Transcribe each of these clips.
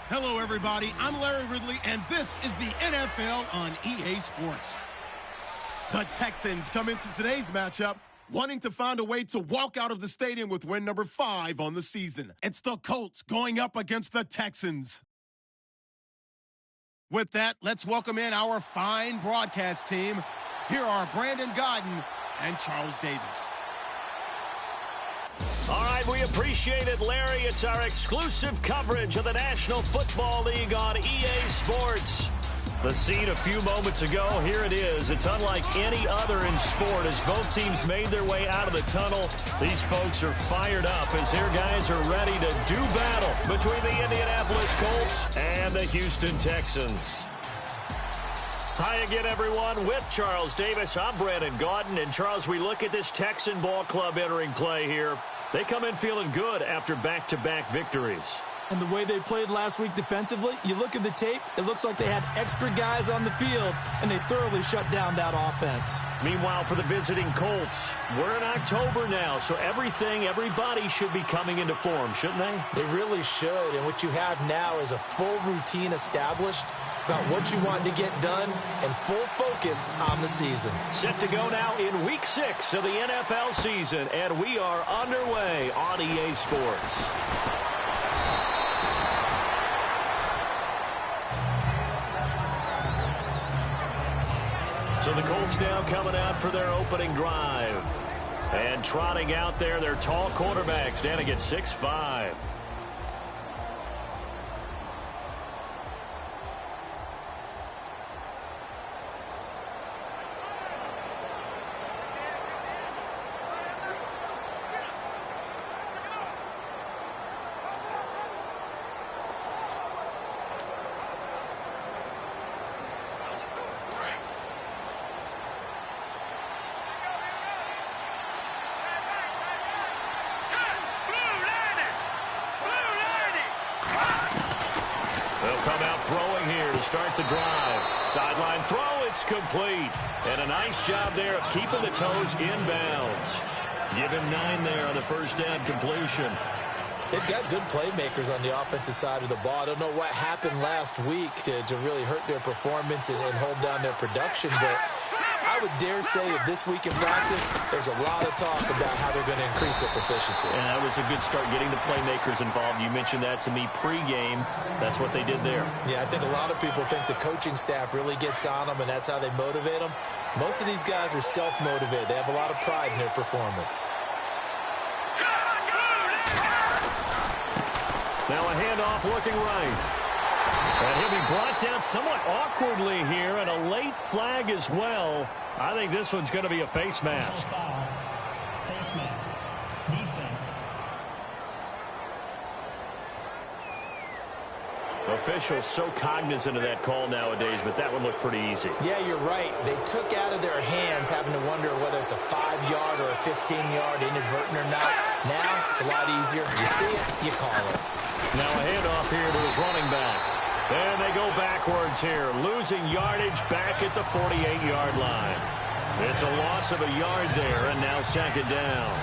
Hello, everybody. I'm Larry Ridley, and this is the NFL on EA Sports. The Texans come into today's matchup wanting to find a way to walk out of the stadium with win number 5 on the season. It's the Colts going up against the Texans. With that, let's welcome in our fine broadcast team. Here are Brandon Godden and Charles Davis. All right, we appreciate it, Larry. It's our exclusive coverage of the National Football League on EA Sports. The scene a few moments ago, here it is. It's unlike any other in sport as both teams made their way out of the tunnel. These folks are fired up as their guys are ready to do battle between the Indianapolis Colts and the Houston Texans. Hi again, everyone. With Charles Davis, I'm Brandon Godden. And, Charles, we look at this Texan ball club entering play here. They come in feeling good after back-to-back victories. And the way they played last week defensively, you look at the tape, it looks like they had extra guys on the field, and they thoroughly shut down that offense. Meanwhile, for the visiting Colts, we're in October now, so everybody should be coming into form, shouldn't they? They really should, and what you have now is a full routine established about what you want to get done and full focus on the season. Set to go now in Week 6 of the NFL season, and we are underway on EA Sports. So the Colts now coming out for their opening drive. And trotting out there, their tall quarterback standing at 6'5". Come out throwing here to start the drive. Sideline throw, it's complete. And a nice job there of keeping the toes inbounds. Give him 9 there on the first down completion. They've got good playmakers on the offensive side of the ball. I don't know what happened last week to really hurt their performance and hold down their production, but I would dare say that this week in practice, there's a lot of talk about how they're going to increase their proficiency. And that was a good start getting the playmakers involved. You mentioned that to me pregame. That's what they did there. Yeah, I think a lot of people think the coaching staff really gets on them, and that's how they motivate them. Most of these guys are self-motivated. They have a lot of pride in their performance. Now a handoff looking right. And he'll be brought down somewhat awkwardly here, and a late flag as well. I think this one's going to be a face mask. Face mask. Defense. Officials so cognizant of that call nowadays, but that one looked pretty easy. Yeah, you're right. They took out of their hands having to wonder whether it's a 5-yard or a 15-yard inadvertent or not. Now it's a lot easier. You see it, you call it. Now a handoff here to his running back. And they go backwards here, losing yardage back at the 48-yard line. It's a loss of a yard there, and now second down.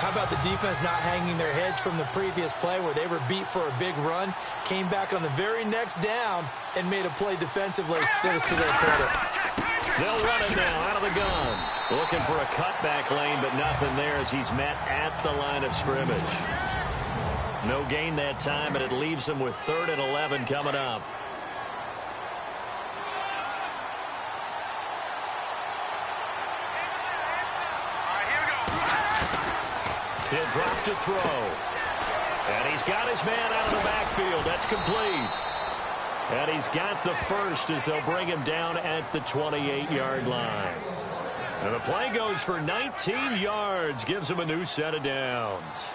How about the defense not hanging their heads from the previous play where they were beat for a big run, came back on the very next down, and made a play defensively that was to their credit. They'll run it now out of the gun. Looking for a cutback lane, but nothing there as he's met at the line of scrimmage. No gain that time, and it leaves them with 3rd and 11 coming up. He'll drop to throw. And he's got his man out of the backfield. That's complete. And he's got the first as they'll bring him down at the 28-yard line. And the play goes for 19 yards, gives him a new set of downs.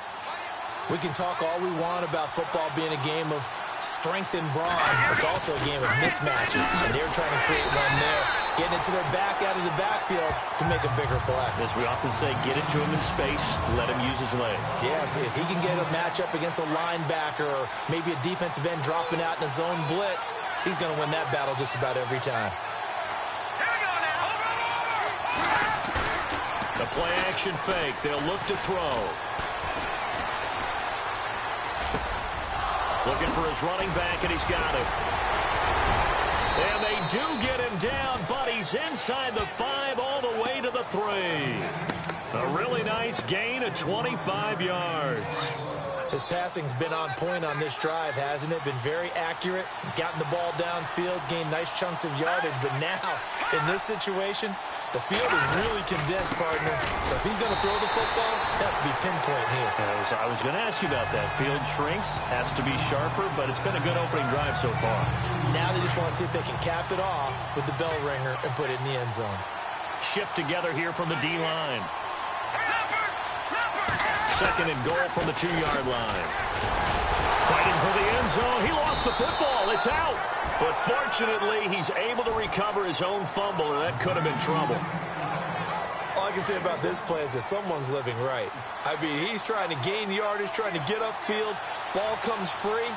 We can talk all we want about football being a game of strength and brawn. It's also a game of mismatches, and they're trying to create one there, getting it to their back out of the backfield to make a bigger play. As we often say, get it to him in space, let him use his leg. Yeah, if he can get a matchup against a linebacker or maybe a defensive end dropping out in a zone blitz, he's going to win that battle just about every time. The play-action fake. They'll look to throw. Looking for his running back, and he's got it. And they do get him down, but he's inside the 5 all the way to the 3. A really nice gain of 25 yards. His passing's been on point on this drive, hasn't it? Been very accurate, gotten the ball downfield, gained nice chunks of yardage. But now, in this situation, the field is really condensed, partner. So if he's going to throw the football, that has to be pinpoint here. I was going to ask you about that. Field shrinks, has to be sharper, but it's been a good opening drive so far. Now they just want to see if they can cap it off with the bell ringer and put it in the end zone. Shift together here from the D-line. Second and goal from the 2-yard line. Fighting for the end zone. He lost the football. It's out. But fortunately, he's able to recover his own fumble, or that could have been trouble. All I can say about this play is that someone's living right. I mean, he's trying to gain yardage, trying to get upfield. Ball comes free.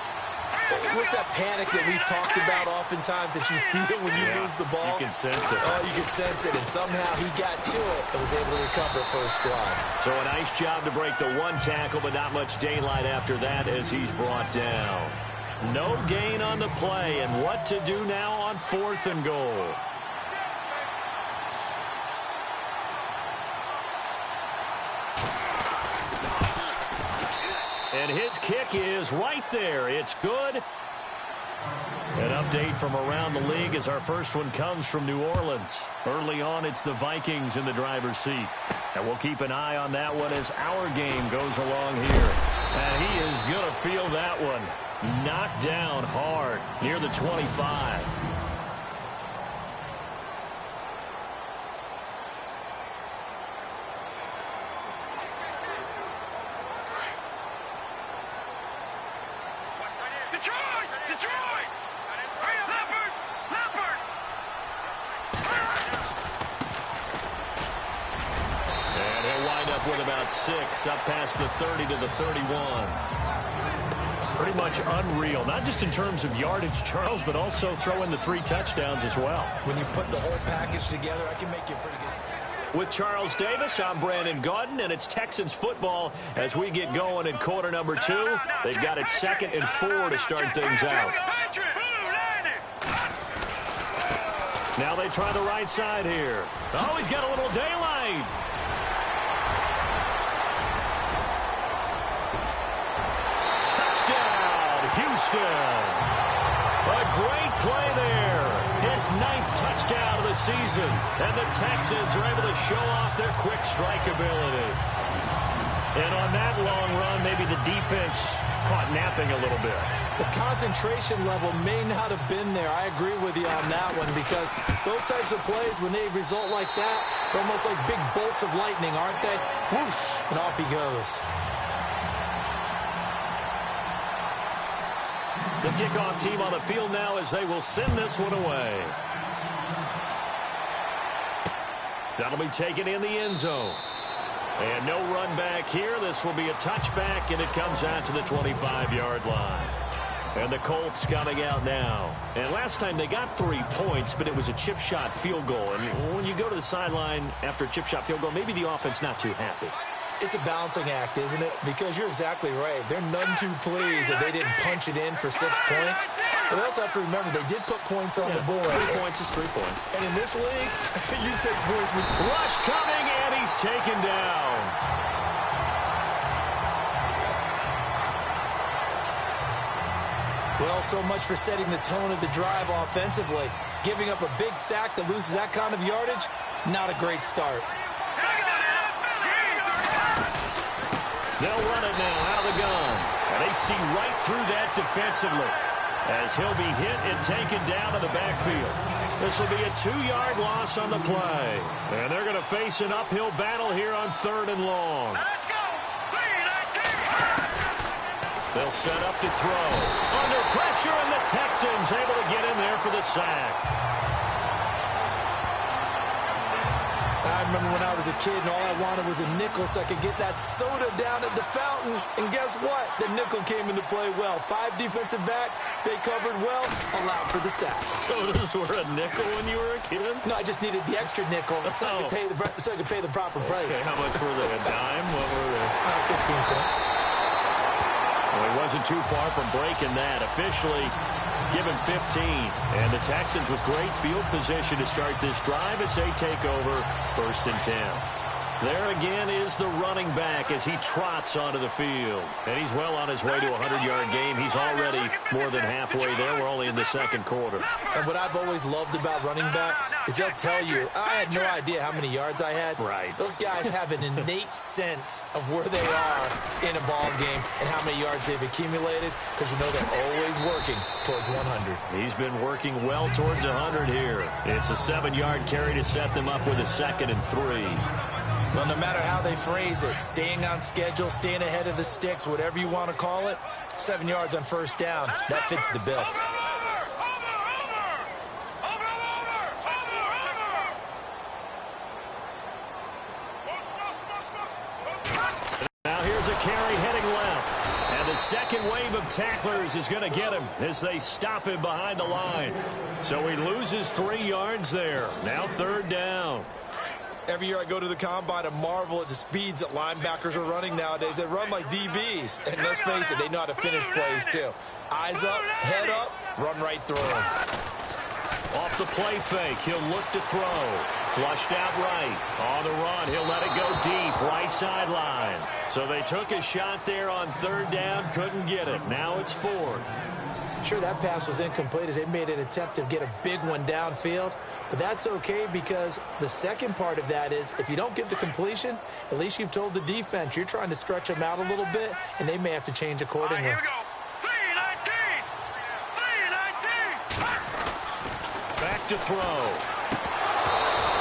What's that panic that we've talked about oftentimes that you feel when you lose the ball? You can sense it. Oh, you can sense it. And somehow he got to it and was able to recover it for his squad. So a nice job to break the 1 tackle, but not much daylight after that as he's brought down. No gain on the play, and what to do now on 4th and goal. And his kick is right there. It's good. An update from around the league as our first one comes from New Orleans. Early on, it's the Vikings in the driver's seat. And we'll keep an eye on that one as our game goes along here. And he is going to feel that one. Knocked down hard near the 25. With about 6 up past the 30 to the 31. Pretty much unreal, not just in terms of yardage, Charles, but also throw in the 3 touchdowns as well. When you put the whole package together, I can make you pretty good. With Charles Davis, I'm Brandon Gaudin, and it's Texans football as we get going in quarter number 2. They've got it 2nd and 4 to start things out. Now they try the right side here. Oh, he's got a little daylight. Houston. A great play there. His 9th touchdown of the season. And the Texans are able to show off their quick strike ability. And on that long run, maybe the defense caught napping a little bit. The concentration level may not have been there. I agree with you on that one because those types of plays, when they result like that, they're almost like big bolts of lightning, aren't they? Whoosh, and off he goes. The kickoff team on the field now as they will send this one away. That'll be taken in the end zone. And no run back here. This will be a touchback, and it comes out to the 25-yard line. And the Colts coming out now. And last time they got 3 points, but it was a chip shot field goal. And when you go to the sideline after a chip shot field goal, maybe the offense not too happy. It's a balancing act, isn't it? Because you're exactly right. They're none too pleased that they didn't punch it in for 6 points. But they also have to remember they did put points on the board. 3 points is 3 points. And in this league, you take points with... Rush coming, and he's taken down. Well, so much for setting the tone of the drive offensively. Giving up a big sack that loses that kind of yardage, not a great start. They'll run it now out of the gun. And they see right through that defensively as he'll be hit and taken down in the backfield. This will be a 2-yard loss on the play. And they're going to face an uphill battle here on 3rd and long. Let's go. They'll set up to throw. Under pressure, and the Texans able to get in there for the sack. I remember when I was a kid and all I wanted was a nickel so I could get that soda down at the fountain. And guess what? The nickel came into play well. 5 defensive backs, they covered well, allowed for the sacks. Sodas were a nickel when you were a kid? No, I just needed the extra nickel so I could pay the proper price. Okay, how much were they? A dime? What were they? 15 cents. Well, he wasn't too far from breaking that. Officially given 15. And the Texans with great field position to start this drive as they take over 1st and 10. There again is the running back as he trots onto the field. And he's well on his way to a 100-yard game. He's already more than halfway there. We're only in the 2nd quarter. And what I've always loved about running backs is they'll tell you, I had no idea how many yards I had. Right. Those guys have an innate sense of where they are in a ball game and how many yards they've accumulated, because you know they're always working towards 100. He's been working well towards 100 here. It's a 7-yard carry to set them up with a 2nd and 3. Well, no matter how they phrase it, staying on schedule, staying ahead of the sticks, whatever you want to call it, 7 yards on 1st down, that fits the bill. Now here's a carry heading left. And the second wave of tacklers is going to get him as they stop him behind the line. So he loses 3 yards there. Now 3rd down. Every year I go to the combine and marvel at the speeds that linebackers are running nowadays. They run like DBs. And let's face it, they know how to finish plays too. Eyes up, head up, run right through them. Off the play fake, he'll look to throw. Flushed out right. On the run, he'll let it go deep, right sideline. So they took a shot there on 3rd down, couldn't get it. Now it's 4th. Sure, that pass was incomplete as they made an attempt to get a big one downfield. But that's okay, because the second part of that is if you don't get the completion, at least you've told the defense you're trying to stretch them out a little bit, and they may have to change accordingly. All right, here we go. 3-19. Back to throw.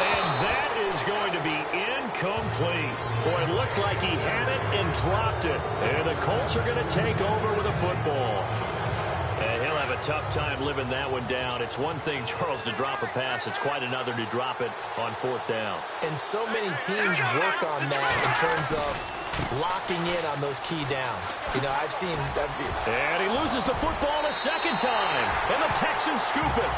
And that is going to be incomplete. Boy, it looked like he had it and dropped it. And the Colts are going to take over with a football. And he'll have a tough time living that one down. It's one thing, Charles, to drop a pass. It's quite another to drop it on 4th down. And so many teams work on that in terms of locking in on those key downs. You know, I've seen that. And he loses the football a 2nd time. And the Texans scoop it.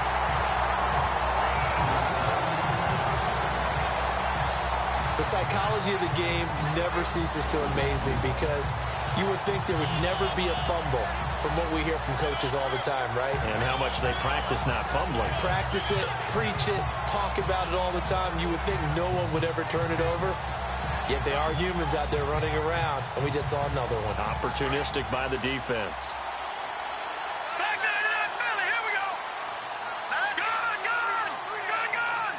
The psychology of the game never ceases to amaze me, because you would think there would never be a fumble from what we hear from coaches all the time, right? And how much they practice not fumbling. Practice it, preach it, talk about it all the time. You would think no one would ever turn it over. Yet they are humans out there running around, and we just saw another one. Opportunistic by the defense. Back to that Philly. Here we go. Gun.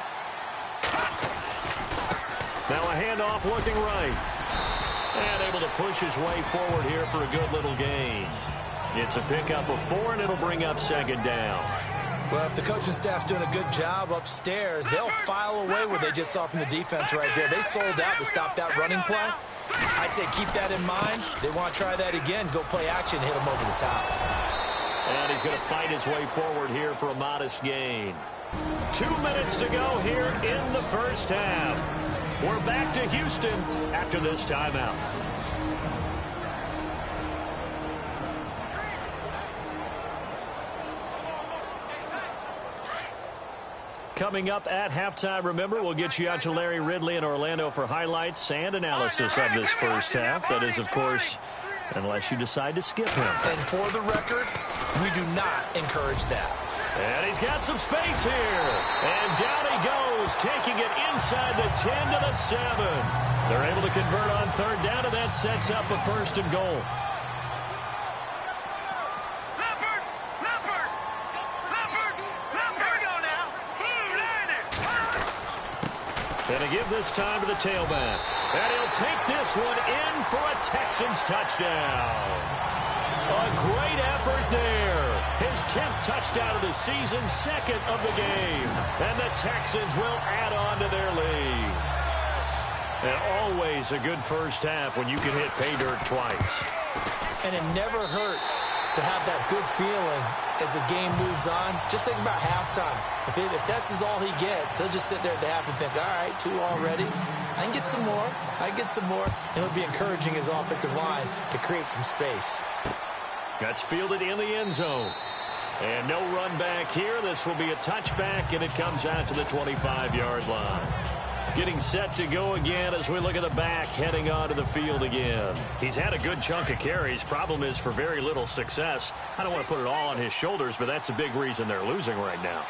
Now a handoff looking right. And able to push his way forward here for a good little gain. It's a pickup of 4, and it'll bring up 2nd down. Well, if the coaching staff's doing a good job upstairs, they'll file away what they just saw from the defense right there. They sold out to stop that running play. I'd say keep that in mind. They want to try that again. Go play action, hit them over the top. And he's going to fight his way forward here for a modest gain. 2 minutes to go here in the 1st half. We're back to Houston after this timeout. Coming up at halftime, remember, we'll get you out to Larry Ridley in Orlando for highlights and analysis of this 1st half. That is, of course, unless you decide to skip him. And for the record, we do not encourage that. And he's got some space here. And down he goes, taking it inside the 10 to the 7. They're able to convert on 3rd down, and that sets up a 1st and goal. And to give this time to the tailback. And he'll take this one in for a Texans touchdown. A great effort there. His 10th touchdown of the season, 2nd of the game. And the Texans will add on to their lead. And always a good 1st half when you can hit pay dirt twice. And it never hurts to have that good feeling as the game moves on. Just think about halftime. If that's all he gets, he'll just sit there at the half and think, all right, 2 already. I can get some more. I can get some more. And he'll be encouraging his offensive line to create some space. That's fielded in the end zone. And no run back here. This will be a touchback, and it comes out to the 25-yard line. Getting set to go again as we look at the back heading onto the field again. He's had a good chunk of carries. Problem is for very little success. I don't want to put it all on his shoulders, but that's a big reason they're losing right now.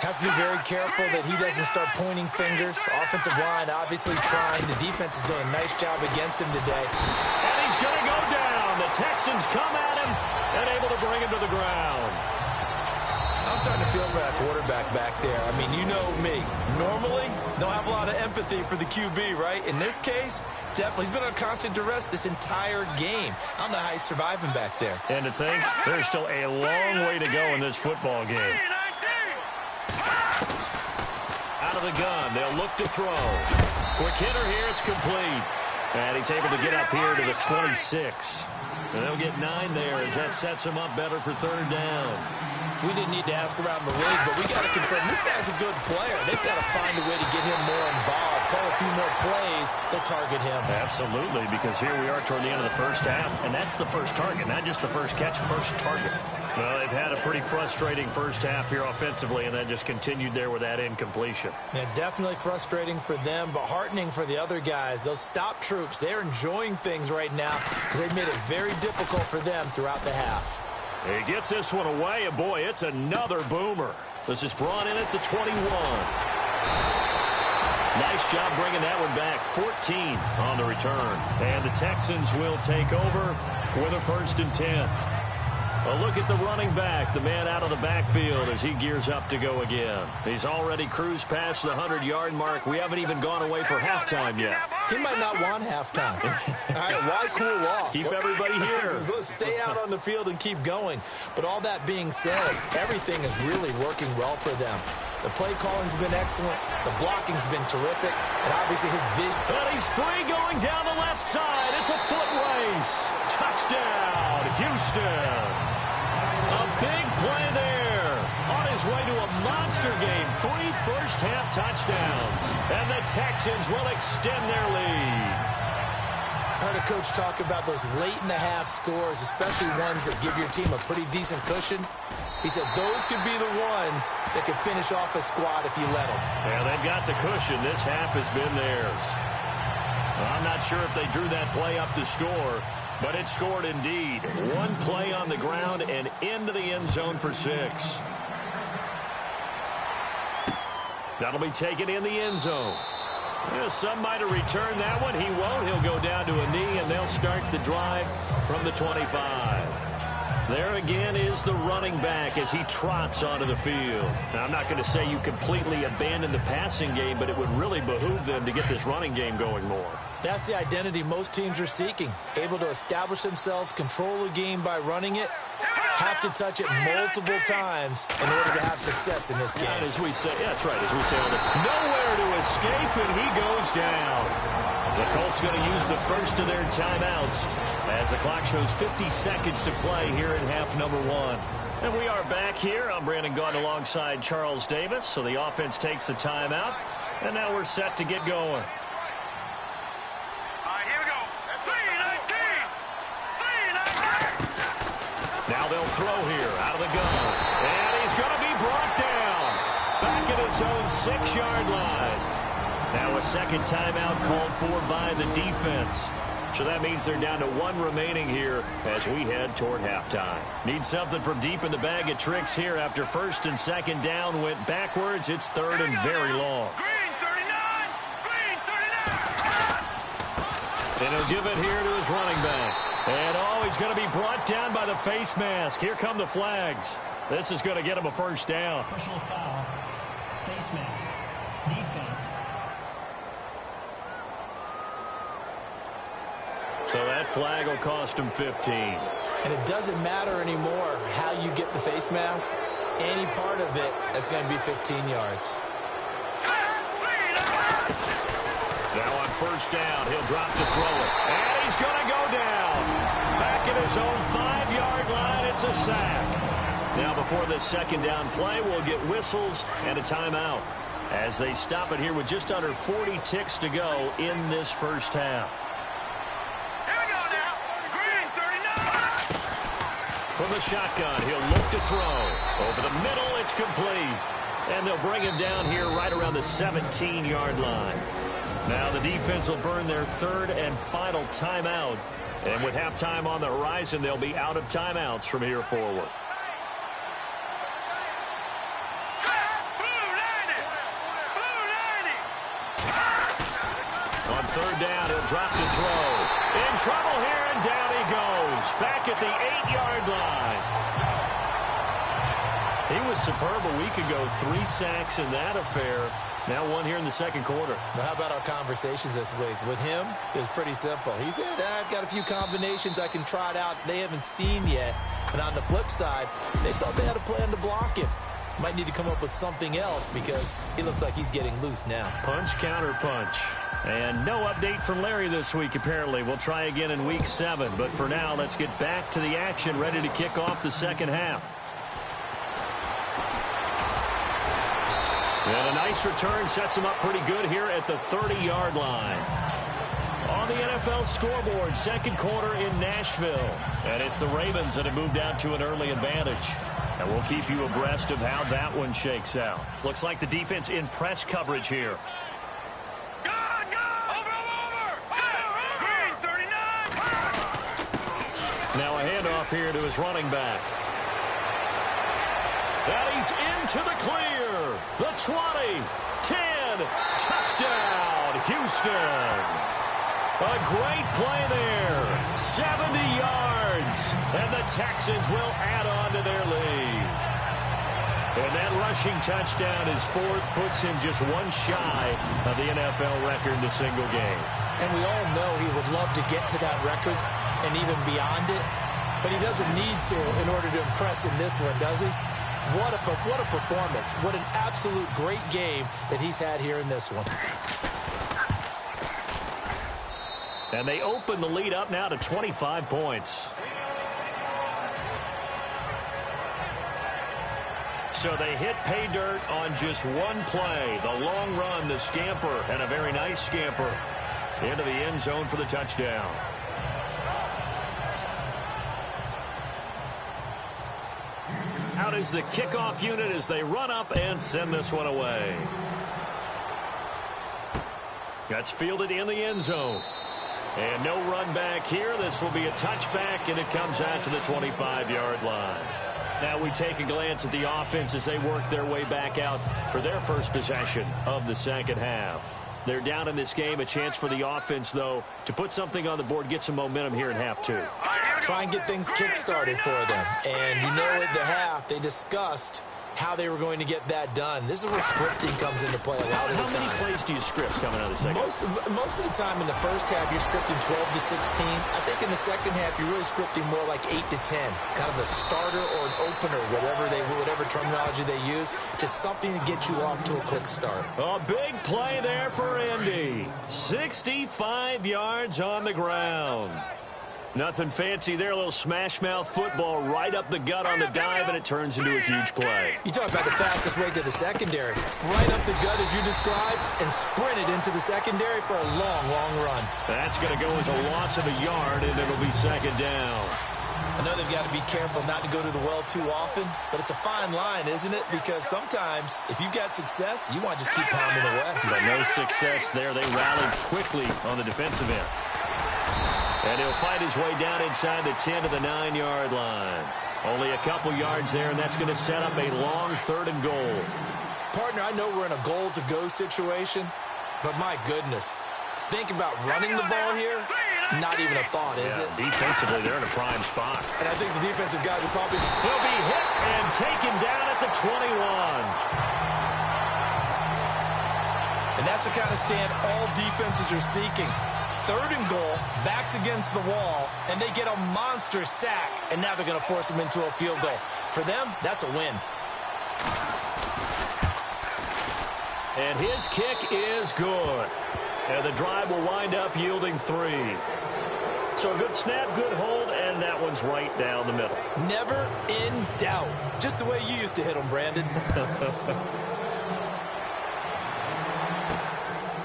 Have to be very careful that he doesn't start pointing fingers. Offensive line obviously trying. The defense is doing a nice job against him today. And he's going to go down. The Texans come at him and able to bring him to the ground. I'm starting to feel for that quarterback back there. I mean, you know me. Normally, don't have a lot of empathy for the QB, right? In this case, definitely. He's been on constant duress this entire game. I don't know how he's surviving back there. And to think, there's still a long way to go in this football game. Out of the gun, they'll look to throw. Quick hitter here, it's complete. And he's able to get up here to the 26. And they'll get 9 there as that sets him up better for third down. We didn't need to ask around the league, but we got to confirm this guy's a good player. They've got to find a way to get him more involved, call a few more plays that target him. Absolutely, because here we are toward the end of the first half, and that's the first target, not just the first catch, first target. Well, they've had a pretty frustrating first half here offensively, and then just continued there with that incompletion. Yeah, definitely frustrating for them, but heartening for the other guys. Those stop troops, they're enjoying things right now because they've made it very difficult for them throughout the half. He gets this one away, and boy, it's another boomer. This is brought in at the 21. Nice job bringing that one back. 14 on the return. And the Texans will take over with a 1st and 10. A look at the running back, the man out of the backfield as he gears up to go again. He's already cruised past the 100-yard mark. We haven't even gone away for halftime yet. He might not want halftime. All right, why cool off? Keep everybody here. Let's stay out on the field and keep going. But all that being said, everything is really working well for them. The play calling's been excellent. The blocking's been terrific. And obviously his vision. And he's free going down the left side. It's a foot race. Touchdown, Houston. A big play there. On his way to a monster game. 3 first-half touchdowns. And the Texans will extend their lead. I heard a coach talk about those late-in-the-half scores, especially ones that give your team a pretty decent cushion. He said those could be the ones that could finish off a squad if you let them. Yeah, they've got the cushion. This half has been theirs. Well, I'm not sure if they drew that play up to score, but it scored indeed. One play on the ground and into the end zone for 6. That'll be taken in the end zone. Yeah, some might have returned that one. He won't. He'll go down to a knee, and they'll start the drive from the 25. There again is the running back as he trots onto the field. Now, I'm not going to say you completely abandon the passing game, but it would really behoove them to get this running game going more. That's the identity most teams are seeking. Able to establish themselves, control the game by running it, have to touch it multiple times in order to have success in this game. And as we say, yeah, that's right, as we say, nowhere to escape, and he goes down. The Colts going to use the first of their timeouts as the clock shows 50 seconds to play here in half number 1. And we are back here. I'm Brandon Gaudin alongside Charles Davis. So the offense takes the timeout, and now we're set to get going. All right, here we go. 3-19. Now they'll throw here out of the gun. And he's going to be brought down. Back at his own 6-yard line. Now a second timeout called for by the defense. So that means they're down to 1 remaining here as we head toward halftime. Need something from deep in the bag of tricks here after 1st and 2nd down went backwards. It's 3rd and very long. Green 39. Green 39. And he'll give it here to his running back. And he's going to be brought down by the face mask. Here come the flags. This is going to get him a 1st down. Personal foul. Face mask. Defense. So that flag will cost him 15. And it doesn't matter anymore how you get the face mask. Any part of it is going to be 15 yards. Now on 1st down, he'll drop to throw it. And he's going to go down. Back at his own 5-yard line, it's a sack. Now before this 2nd down play, we'll get whistles and a timeout as they stop it here with just under 40 ticks to go in this first half. From the shotgun, he'll look to throw. Over the middle, it's complete. And they'll bring him down here right around the 17-yard line. Now the defense will burn their third and final timeout. And with halftime on the horizon, they'll be out of timeouts from here forward. On third down, he'll drop to throw. In trouble here, and down he goes. Back at the 8-yard line. He was superb a week ago. 3 sacks in that affair. Now one here in the second quarter. Now, how about our conversations this week? With him, it was pretty simple. He said, I've got a few combinations I can try it out they haven't seen yet. And on the flip side, they thought they had a plan to block him. Might need to come up with something else because he looks like he's getting loose now. Punch, counter punch. And no update from Larry this week, apparently. We'll try again in week 7. But for now, let's get back to the action, ready to kick off the second half. And a nice return sets him up pretty good here at the 30-yard line. On the NFL scoreboard, second quarter in Nashville. And it's the Ravens that have moved out to an early advantage. And we'll keep you abreast of how that one shakes out. Looks like the defense in press coverage here. Now a handoff here to his running back. And he's into the clear. The 20, 10, touchdown, Houston. A great play there. 70 yards. And the Texans will add on to their lead. And that rushing touchdown, his fourth, puts him just one shy of the NFL record in a single game. And we all know he would love to get to that record and even beyond it. But he doesn't need to in order to impress in this one, does he? What a performance. What an absolute great game that he's had here in this one. And they open the lead up now to 25 points. So they hit pay dirt on just one play. The long run, the scamper, and a very nice scamper into the end zone for the touchdown. Out is the kickoff unit as they run up and send this one away. That's fielded in the end zone. And no run back here. This will be a touchback, and it comes out to the 25-yard line. Now we take a glance at the offense as they work their way back out for their first possession of the second half. They're down in this game. A chance for the offense, though, to put something on the board, get some momentum here in half 2. Try and get things kick-started for them. And you know at the half, they discussed how they were going to get that done. This is where scripting comes into play a lot of the time. How many plays do you script coming out of the second? Most of the time in the first half, you're scripting 12 to 16. I think in the second half, you're really scripting more like 8 to 10. Kind of a starter or an opener, whatever terminology they use. Just something to get you off to a quick start. A big play there for Indy. 65 yards on the ground. Nothing fancy there. A little smash-mouth football right up the gut on the dive, and it turns into a huge play. You talk about the fastest way to the secondary. Right up the gut, as you described, and sprinted into the secondary for a long, long run. That's going to go as a loss of a yard, and it'll be second down. I know they've got to be careful not to go to the well too often, but it's a fine line, isn't it? Because sometimes, if you've got success, you want to just keep pounding away. But no success there. They rallied quickly on the defensive end. And he'll fight his way down inside the 10 to the 9-yard line. Only a couple yards there, and that's going to set up a long 3rd and goal. Partner, I know we're in a goal-to-go situation, but my goodness, think about running the ball here. Not even a thought, is it? Defensively, they're in a prime spot. And I think the defensive guys will probably... He'll be hit and taken down at the 21. And that's the kind of stand all defenses are seeking. 3rd and goal, backs against the wall, and they get a monster sack, and now they're going to force them into a field goal. For them, that's a win. And his kick is good. And the drive will wind up yielding 3. So a good snap, good hold, and that one's right down the middle. Never in doubt. Just the way you used to hit them, Brandon.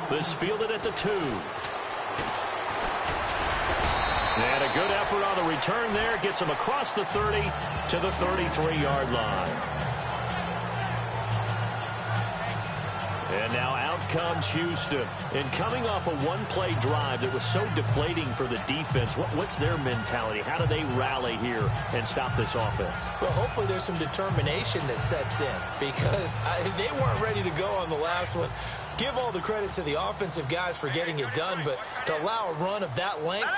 This fielded at the 2. And a good effort on the return there. Gets him across the 30 to the 33-yard line. And And now out comes Houston. And coming off a one-play drive that was so deflating for the defense, what's their mentality? How do they rally here and stop this offense? Well, hopefully there's some determination that sets in because they weren't ready to go on the last one. Give all the credit to the offensive guys for getting it done, but to allow a run of that length,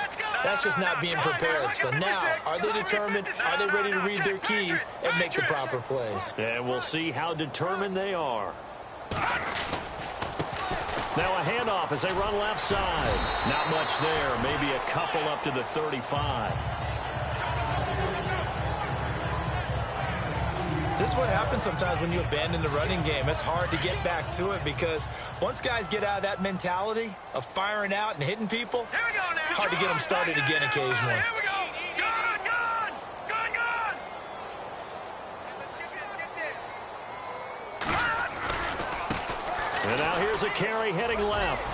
that's just not being prepared. So now, are they determined? Are they ready to read their keys and make the proper plays? And we'll see how determined they are. Now a handoff as they run left side. Not much there. Maybe a couple up to the 35. This is what happens sometimes when you abandon the running game. It's hard to get back to it because once guys get out of that mentality of firing out and hitting people, hard to get them started again occasionally. Here we go. Gun. And now here's a carry heading left.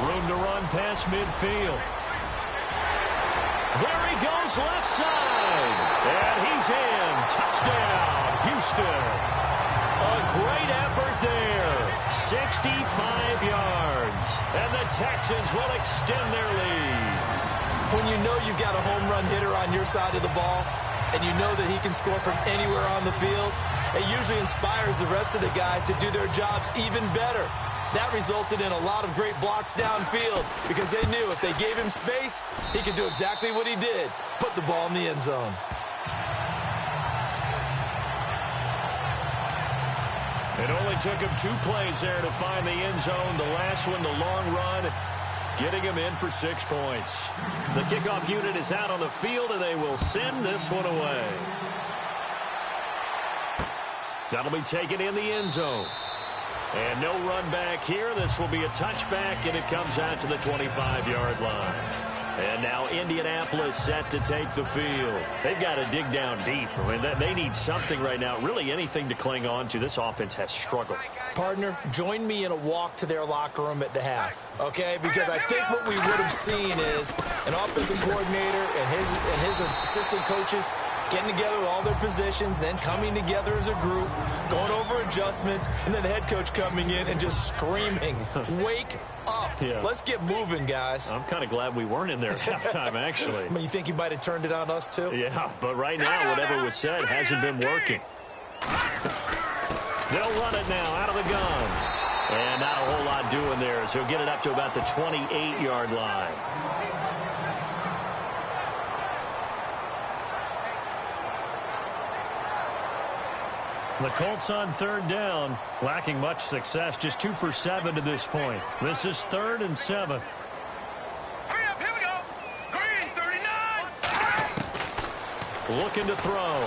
Room to run past midfield. There he goes left side. And he's in. Touchdown, Houston. A great effort there. 65 yards. And the Texans will extend their lead. When you know you've got a home run hitter on your side of the ball and you know that he can score from anywhere on the field, it usually inspires the rest of the guys to do their jobs even better. That resulted in a lot of great blocks downfield because they knew if they gave him space, he could do exactly what he did, put the ball in the end zone. It only took him 2 plays there to find the end zone. The last one, the long run, getting him in for 6 points. The kickoff unit is out on the field, and they will send this one away. That'll be taken in the end zone. And no run back here. This will be a touchback, and it comes out to the 25-yard line. And now Indianapolis set to take the field. They've got to dig down deep. I mean, they need something right now, really anything to cling on to. This offense has struggled. Partner, join me in a walk to their locker room at the half, okay? Because I think what we would have seen is an offensive coordinator and his assistant coaches getting together with all their positions, then coming together as a group, going over adjustments, and then the head coach coming in and just screaming, wake up. Yeah. Let's get moving, guys. I'm kind of glad we weren't in there at halftime, actually. I mean, you think he might have turned it on us, too? Yeah, but right now, whatever was said hasn't been working. They'll run it now out of the gun. And not a whole lot doing there, so he'll get it up to about the 28-yard line. The Colts on 3rd down, lacking much success, just 2 for 7 to this point. This is 3rd and 7. Hurry up, here we go. Green, 39. Looking to throw.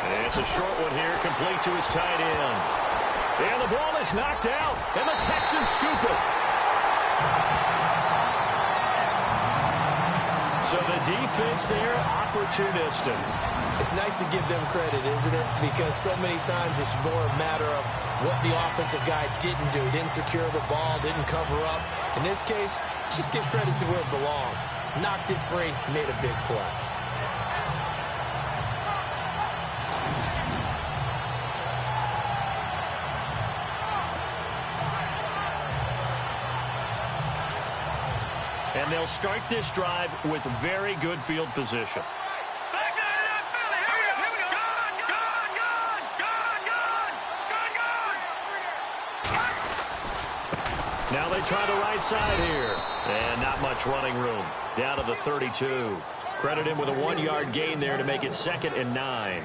And it's a short one here, complete to his tight end. And the ball is knocked out, and the Texans scoop it. So the defense there, opportunistic. It's nice to give them credit, isn't it? Because so many times it's more a matter of what the offensive guy didn't do. Didn't secure the ball, didn't cover up. In this case, just give credit to where it belongs. Knocked it free, made a big play. And they'll start this drive with very good field position. Now they try the right side here. And not much running room. Down to the 32. Credit him with a 1-yard gain there to make it 2nd and 9.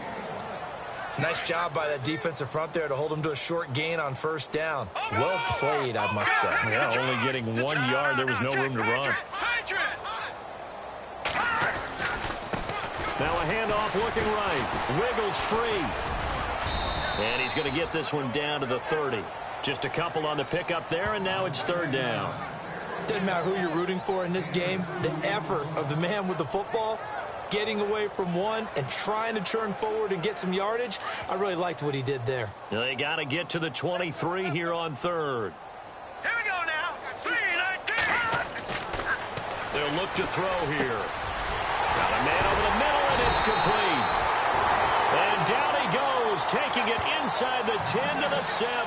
Nice job by that defensive front there to hold him to a short gain on 1st down. Well played, I must say. Yeah, only getting 1 yard. There was no room to run. Now a handoff looking right. Wiggles free. And he's going to get this one down to the 30. Just a couple on the pickup there, and now it's 3rd down. Doesn't matter who you're rooting for in this game. The effort of the man with the football, getting away from one and trying to turn forward and get some yardage, I really liked what he did there. They got to get to the 23 here on 3rd. Here we go now. 3-19. They'll look to throw here. Got a man over the middle, and it's complete. And down he goes Broncos taking it inside the 10 to the 7.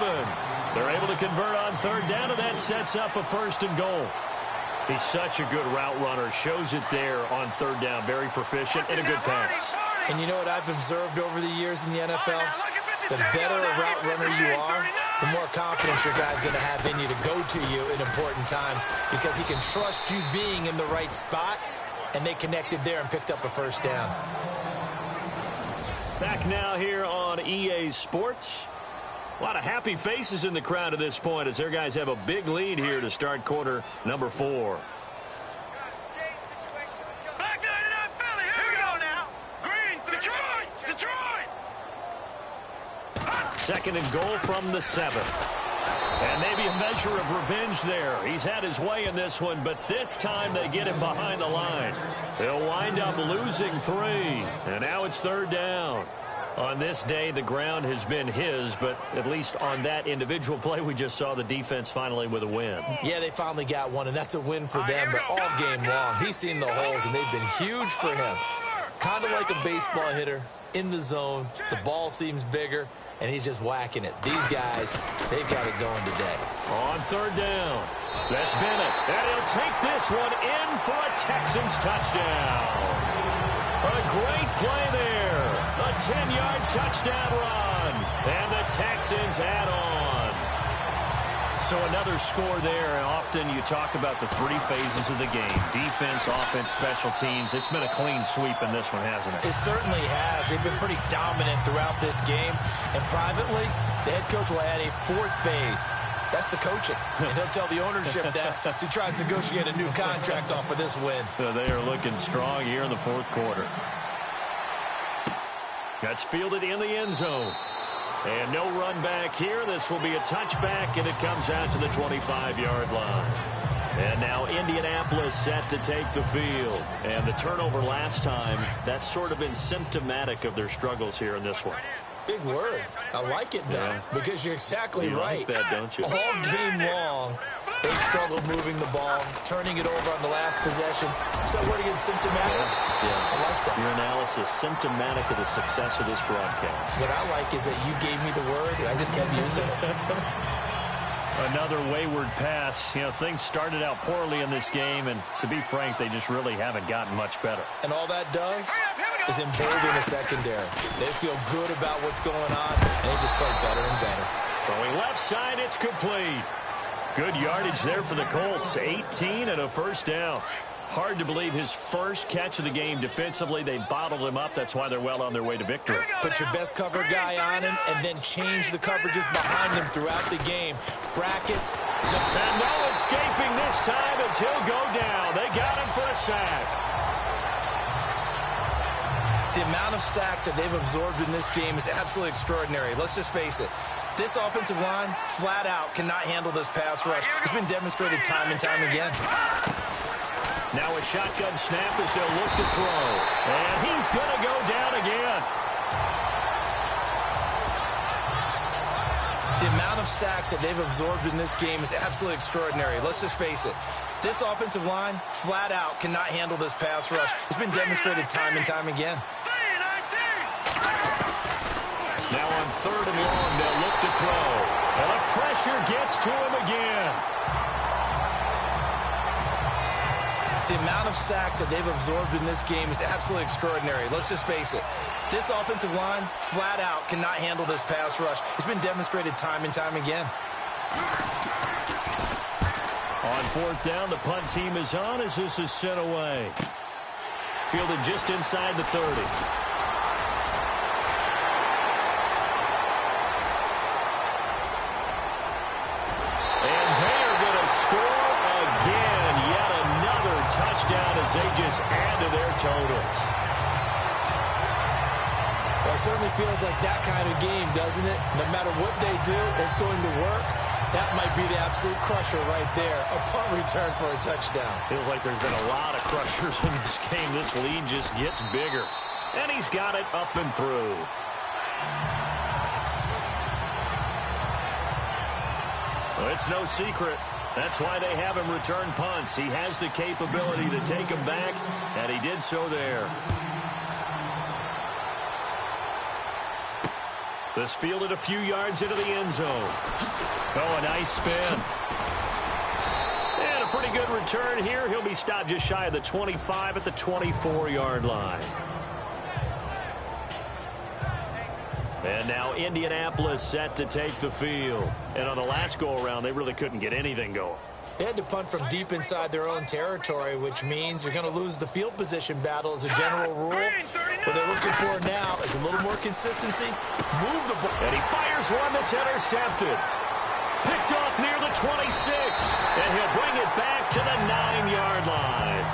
They're able to convert on third down, and that sets up a 1st and goal. He's such a good route runner. Shows it there on third down. Very proficient and a good pass. And you know what I've observed over the years in the NFL? The better a route runner you are, the more confidence your guy's going to have in you to go to you in important times because he can trust you being in the right spot, and they connected there and picked up a 1st down. Back now here on EA Sports. A lot of happy faces in the crowd at this point as their guys have a big lead here to start quarter number 4. Second and goal from the 7. And maybe a measure of revenge there. He's had his way in this one, but this time they get him behind the line. They'll wind up losing 3. And now it's third down. On this day, the ground has been his, but at least on that individual play, we just saw the defense finally with a win. Yeah, they finally got one, and that's a win for them, but all game long, he's seen the holes, and they've been huge for him. Kind of like a baseball hitter in the zone. The ball seems bigger, and he's just whacking it. These guys, they've got it going today. On third down, that's Bennett, and he'll take this one in for a Texans touchdown. A great play there. A 10-yard touchdown run. And the Texans add on. So another score there. And often you talk about the 3 phases of the game. Defense, offense, special teams. It's been a clean sweep in this one, hasn't it? It certainly has. They've been pretty dominant throughout this game. And privately, the head coach will add a 4th phase. That's the coaching. And he'll tell the ownership that as he tries to negotiate a new contract off of this win. So they are looking strong here in the 4th quarter. That's fielded in the end zone. And no run back here. This will be a touchback, and it comes out to the 25-yard line. And now Indianapolis set to take the field. And the turnover last time, that's sort of been symptomatic of their struggles here in this one. Big word. I like it, though, because you're exactly right. Like that, don't you? All game long, they struggled moving the ball, turning it over on the last possession. Is that word against symptomatic? Yeah. I like that. Your analysis, symptomatic of the success of this broadcast. What I like is that you gave me the word, and I just kept using it. Another wayward pass. You know, things started out poorly in this game, and to be frank, they just really haven't gotten much better. And all that does is embolden the secondary. They feel good about what's going on, and they just play better and better. Throwing left side, it's complete. Good yardage there for the Colts. 18 and a 1st down. Hard to believe his first catch of the game defensively. They bottled him up. That's why they're well on their way to victory. Put your best cover guy on him and then change the coverages behind him throughout the game. Brackets. And no escaping this time as he'll go down. They got him for a sack. The amount of sacks that they've absorbed in this game is absolutely extraordinary. Let's just face it. This offensive line, flat out, cannot handle this pass rush. It's been demonstrated time and time again. Now a shotgun snap as they'll look to throw. And he's going to go down again. The amount of sacks that they've absorbed in this game is absolutely extraordinary. Let's just face it. This offensive line, flat out, cannot handle this pass rush. It's been demonstrated time and time again. Now on third and long, they'll look to throw. And the pressure gets to him again. The amount of sacks that they've absorbed in this game is absolutely extraordinary. Let's just face it. This offensive line, flat out, cannot handle this pass rush. It's been demonstrated time and time again. On 4th down, the punt team is on as this is sent away. Fielded just inside the 30. And they're going to score again. Yet another touchdown as they just add to their totals. Well, it certainly feels like that kind of game, doesn't it? No matter what they do, it's going to work. That might be the absolute crusher right there. A punt return for a touchdown. Feels like there's been a lot of crushers in this game. This lead just gets bigger. And he's got it up and through. Well, it's no secret. That's why they have him return punts. He has the capability to take them back, and he did so there. This fielded a few yards into the end zone. Oh, a nice spin. And a pretty good return here. He'll be stopped just shy of the 25 at the 24-yard line. And now Indianapolis set to take the field. And on the last go-around, they really couldn't get anything going. They had to punt from deep inside their own territory, which means you're going to lose the field position battle as a general rule. What they're looking for now is a little more consistency. Move the ball. And he fires one that's intercepted. Picked off near the 26. And he'll bring it back to the 9-yard line.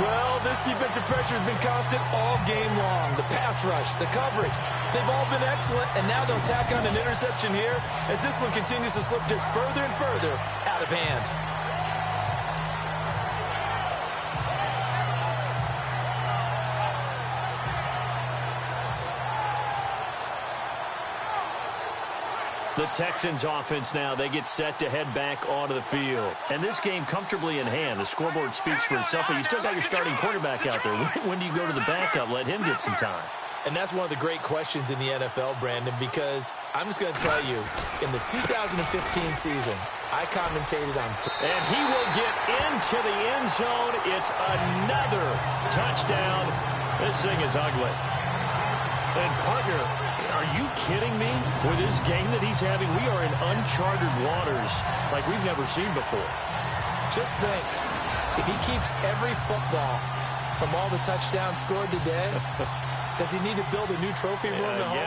Well, this defensive pressure has been constant all game long. The pass rush, the coverage, they've all been excellent, and now they'll tack on an interception here as this one continues to slip just further and further out of hand. The Texans offense now, they get set to head back onto the field. And this game comfortably in hand. The scoreboard speaks for itself, but you still got your starting quarterback out there. When do you go to the backup? Let him get some time. And that's one of the great questions in the NFL, Brandon, because I'm just going to tell you, in the 2015 season, I commentated on... And he will get into the end zone. It's another touchdown. This thing is ugly. And, partner, are you kidding me? For this game that he's having, we are in uncharted waters like we've never seen before. Just think, if he keeps every football from all the touchdowns scored today, does he need to build a new trophy room at home?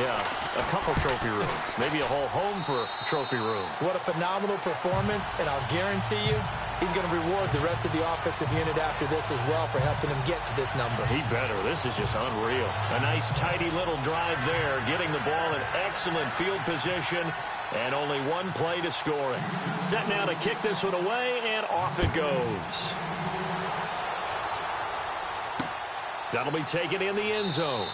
Yeah. A couple trophy rooms. Maybe a whole home for a trophy room. What a phenomenal performance, and I'll guarantee you, he's going to reward the rest of the offensive unit after this as well for helping him get to this number. He better. This is just unreal. A nice, tidy little drive there, getting the ball in excellent field position, and only one play to score it. Set now to kick this one away, and off it goes. That'll be taken in the end zone.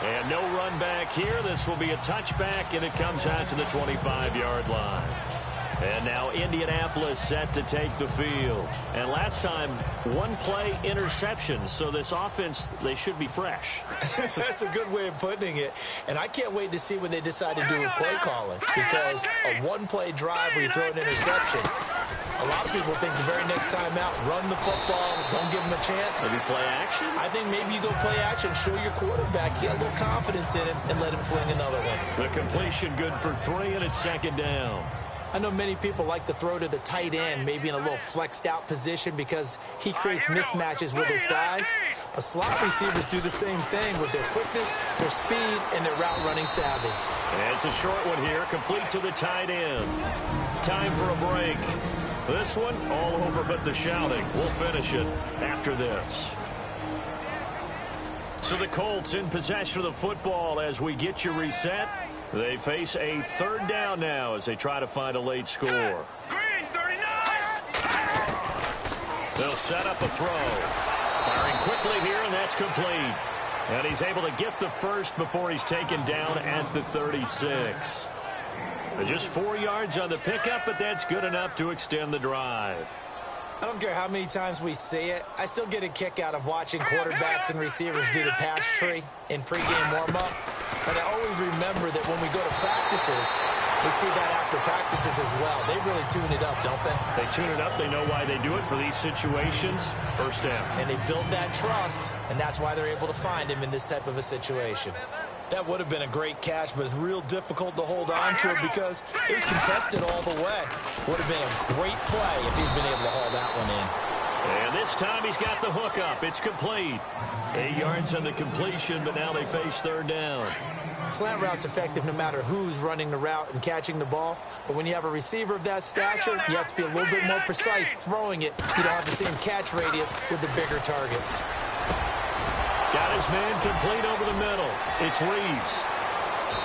And no run back here. This will be a touchback, and it comes out to the 25-yard line. And now Indianapolis set to take the field. And last time, one play interception. So this offense, they should be fresh. That's a good way of putting it. And I can't wait to see what they decide to do with play calling. Because a one-play drive where you throw an interception, a lot of people think the very next time out, run the football, don't give him a chance. Maybe play action? I think maybe you go play action, show your quarterback, get a little confidence in him, and let him fling another one. The completion good for 3, and it's second down. I know many people like to throw to the tight end, maybe in a little flexed out position because he creates mismatches with his size. But slot receivers do the same thing with their quickness, their speed, and their route running savvy. And it's a short one here, complete to the tight end. Time for a break. This one, all over but the shouting. We'll finish it after this. So the Colts in possession of the football as we get you reset. They face a third down now as they try to find a late score. Green 39. They'll set up a throw. Firing quickly here, and that's complete. And he's able to get the first before he's taken down at the 36. Just 4 yards on the pickup, but that's good enough to extend the drive. I don't care how many times we see it. I still get a kick out of watching quarterbacks and receivers do the pass tree in pregame warm-up. But I always remember that when we go to practices, we see that after practices as well. They really tune it up, don't they? They tune it up. They know why they do it for these situations. First down. And they build that trust, and that's why they're able to find him in this type of a situation. That would have been a great catch, but it's real difficult to hold on to it because it was contested all the way. Would have been a great play if he'd been able to haul that one in. And this time he's got the hook up. It's complete. 8 yards on the completion, but now they face third down. Slant route's effective no matter who's running the route and catching the ball. But when you have a receiver of that stature, you have to be a little bit more precise throwing it. You don't have the same catch radius with the bigger targets. Got his man complete over the middle. It's Reeves.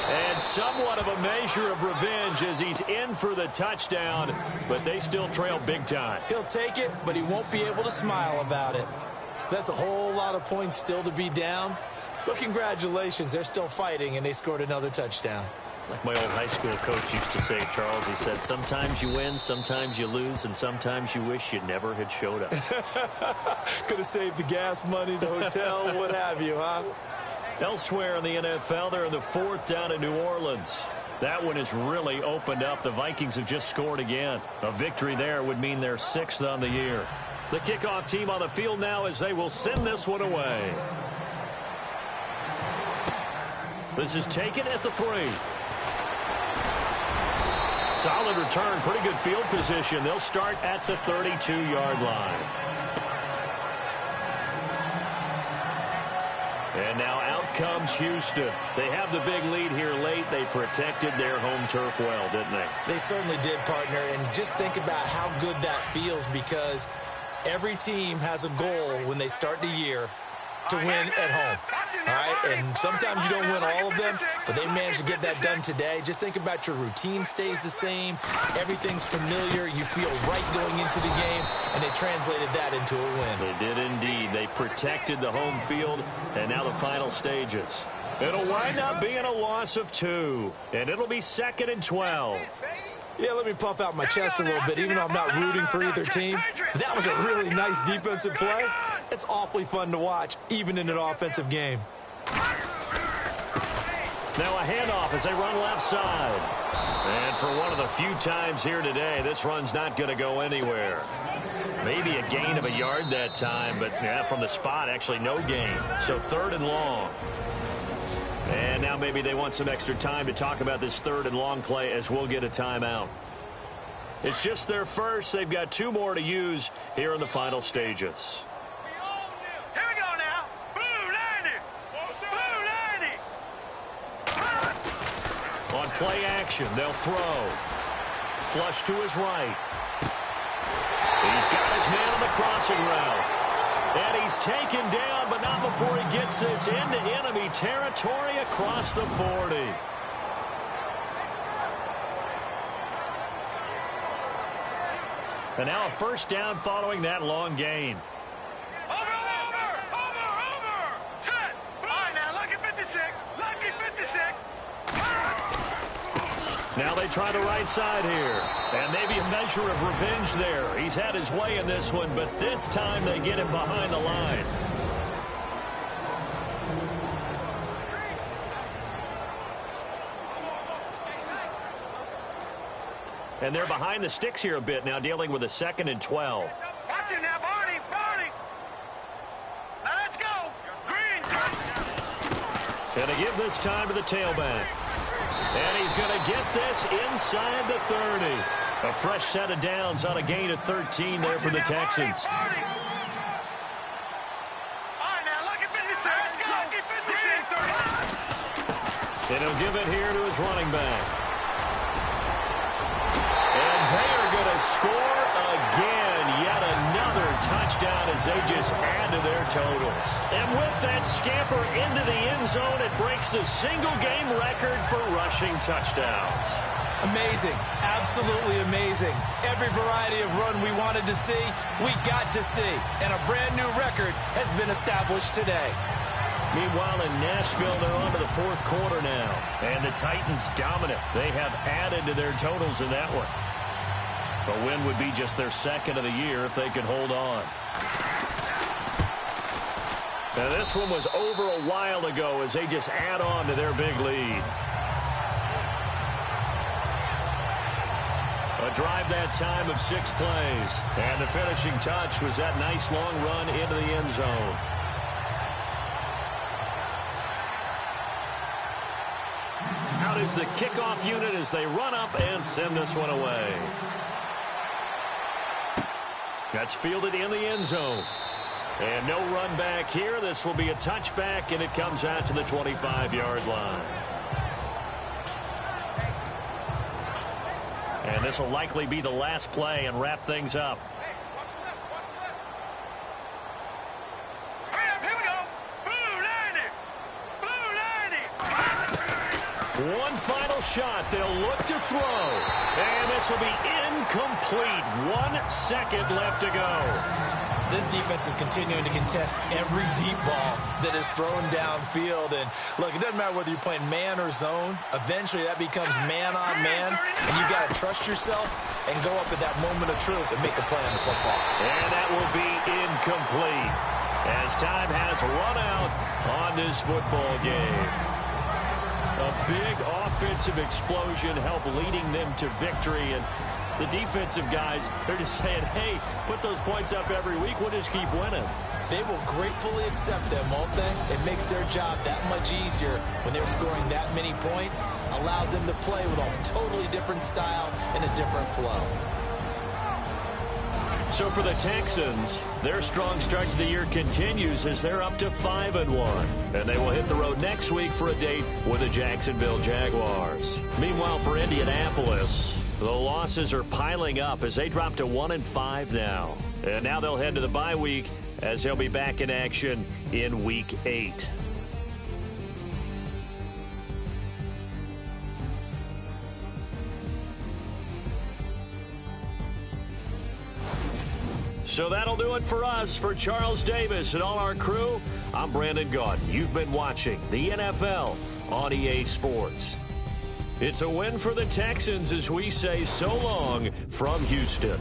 And somewhat of a measure of revenge as he's in for the touchdown, but they still trail big time. He'll take it, but he won't be able to smile about it. That's a whole lot of points still to be down. But congratulations, they're still fighting, and they scored another touchdown. Like my old high school coach used to say, Charles, he said, sometimes you win, sometimes you lose, and sometimes you wish you never had showed up. Could have saved the gas money, the hotel, what have you, huh? Elsewhere in the NFL, they're in the fourth down in New Orleans. That one has really opened up. The Vikings have just scored again. A victory there would mean they're 6th on the year. The kickoff team on the field now as they will send this one away. This is taken at the 3. Solid return, pretty good field position. They'll start at the 32-yard line. And now out comes Houston. They have the big lead here late. They protected their home turf well, didn't they? They certainly did, partner. And just think about how good that feels, because every team has a goal when they start the year to win at home. All right? And sometimes you don't win all of them, but they managed to get that done today. Just think about your routine stays the same. Everything's familiar. You feel right going into the game, and they translated that into a win. They did indeed. They protected the home field, and now the final stages. It'll wind up being a loss of 2, and it'll be 2nd and 12. Yeah, let me puff out my chest a little bit, even though I'm not rooting for either team. But that was a really nice defensive play. It's awfully fun to watch, even in an offensive game. Now a handoff as they run left side. And for one of the few times here today, this run's not going to go anywhere. Maybe a gain of a yard that time, but yeah, from the spot, actually no gain. So 3rd and long. And now maybe they want some extra time to talk about this 3rd and long play as we'll get a timeout. It's just their first. They've got 2 more to use here in the final stages. Here we go now. Blue 90. On play action, they'll throw. Flush to his right. He's got his man on the crossing route. And he's taken down, but not before he gets this into enemy territory across the 40. And now a first down following that long gain. Over. Set. All right, now, lucky 56. Lucky 56. Now they try the right side here. And maybe a measure of revenge there. He's had his way in this one, but this time they get him behind the line. And they're behind the sticks here a bit now, dealing with a 2nd and 12. Watch him now, Barney. Now let's go. Green. And to give this time to the tailback. And he's going to get this inside the 30. A fresh set of downs on a gain of 13 there for the Texans. All right, now, lucky 56. Let's go. Lucky 56. And he'll give it here to his running back. And they are going to score again. Yet another touchdown as they just add to their totals. And with that scamper into the end zone, it breaks the single-game record for rushing touchdowns. Amazing. Absolutely amazing. Every variety of run we wanted to see, we got to see. And a brand-new record has been established today. Meanwhile, in Nashville, they're on to the 4th quarter now. And the Titans dominant. They have added to their totals in that one. A win would be just their 2nd of the year if they could hold on. Now, this one was over a while ago as they just add on to their big lead. A drive that time of 6 plays. And the finishing touch was that nice long run into the end zone. Out is the kickoff unit as they run up and send this one away. That's fielded in the end zone. And no run back here. This will be a touchback, and it comes out to the 25-yard line. And this will likely be the last play and wrap things up. Here we go. Blue 90. One final shot. They'll look to throw. And this will be incomplete. 1 second left to go. This defense is continuing to contest every deep ball that is thrown downfield. And, look, it doesn't matter whether you're playing man or zone. Eventually, that becomes man on man. And you got to trust yourself and go up at that moment of truth and make a play on the football. And that will be incomplete. as time has run out on this football game. A big offensive explosion helped leading them to victory, and the defensive guys, they're just saying, hey, put those points up every week, we'll just keep winning. They will gratefully accept them, won't they? It makes their job that much easier when they're scoring that many points, allows them to play with a totally different style and a different flow. So for the Texans, their strong start to the year continues as they're up to 5-1. And they will hit the road next week for a date with the Jacksonville Jaguars. Meanwhile, for Indianapolis, the losses are piling up as they drop to 1-5 now. And now they'll head to the bye week as they'll be back in action in Week 8. So that'll do it for us. For Charles Davis and all our crew, I'm Brandon Gaudin. You've been watching the NFL on EA Sports. It's a win for the Texans as we say so long from Houston.